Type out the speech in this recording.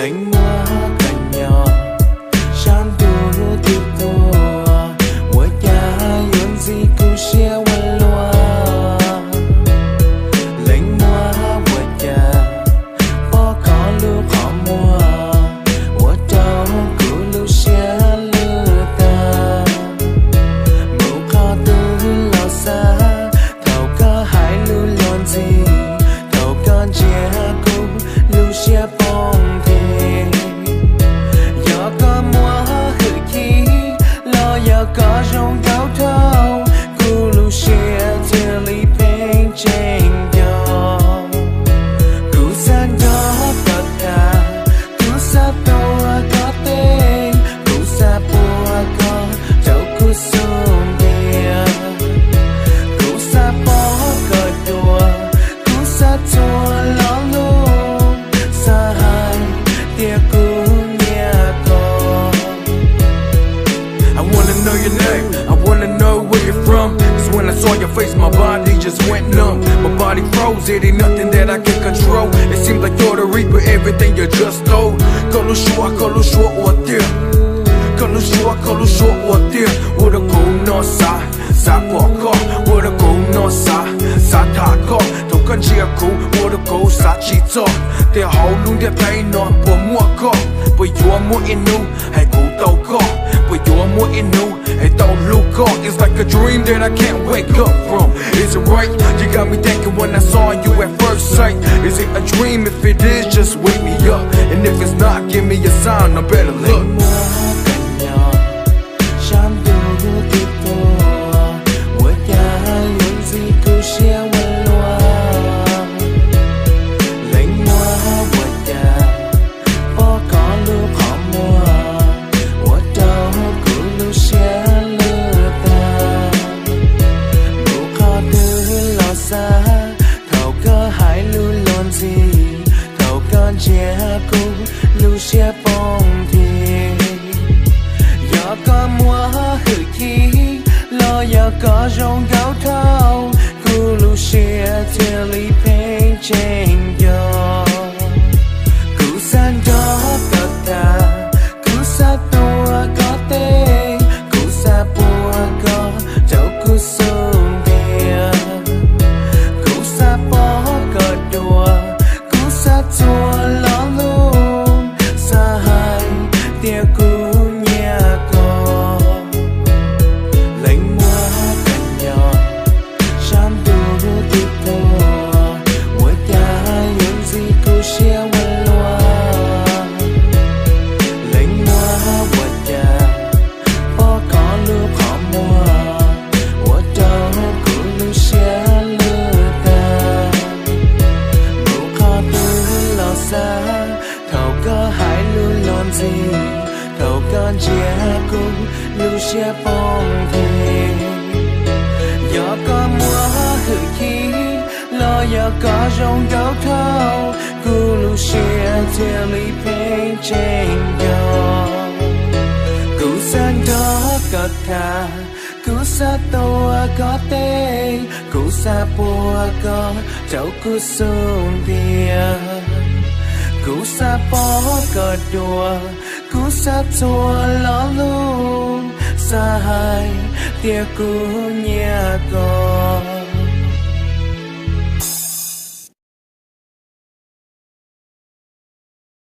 lạnh mưa cành nhỏ shan tu tiếp tua mùa cha yun gì cứ xiaวันlúa lạnh mưa mùa cha bỏ có lưu khó mùa mùa trâu cứ lưu xia lưu ta mù khó tư lao xa thầu cơ hai lưu lon gì thầu con chia cũ lưu xia bông thề giờ có mùa hử khí lo giờ có rong gáo thâu cũ lưu xia chia ly phèn chênh gió cũ san gió cất thà cũ sa toa có tên cũ sa bùa có cháu cũ sung bia cũ sa bó cờ đùa cũ sa chua lo luôn sa hai tia cũ nhà có. I wanna know your name, I wanna know where you're from. Cause when I saw your face, my body just went numb. My body froze, it ain't nothing that I can control. It seems like you're the reaper, everything you just told. Có lúc xua ủa tia, có lúc xua ủa tia. Ủa đã cố nó xa bỏ có. Ủa đã cố nó xa thả có. Thấu con chia cũ, ủa đã cố xa chỉ cho. Tia hậu luôn đẹp thấy nó bỏ mua có. Bởi dùa mua inu, hay cố tàu có. Bởi dùa mua inu, hay tàu lưu có. It's like a dream that I can't wake up from. Is it right? You got me thinking when I saw you at first sight. Is it a dream? If it is, just wake me up. And if it's not, give me a sign, I better look. Chia cũ lưu xia bông thì giờ có mùa hử khí lo giờ có rong gáo thâu cũ lưu xia chia ly phèn chênh gió cũ san gió cất thà cũ sa tua có tên cũ sa bùa có cháu cũ sung bia cũ sa bó cờ đùa cũ sa chua thầu con chia cũ lưu xia bông thề giờ có mùa hử khí lo giờ có rong gáo thâu cũ lưu xia chia ly phèn chênh gió cũ san gió cất thà cũ sa toa có tên cũ sa bùa có cháu cũ sung bia cũ sa bó cờ đùa cũ sa chua lo luôn sa hai tia cũ nhà có.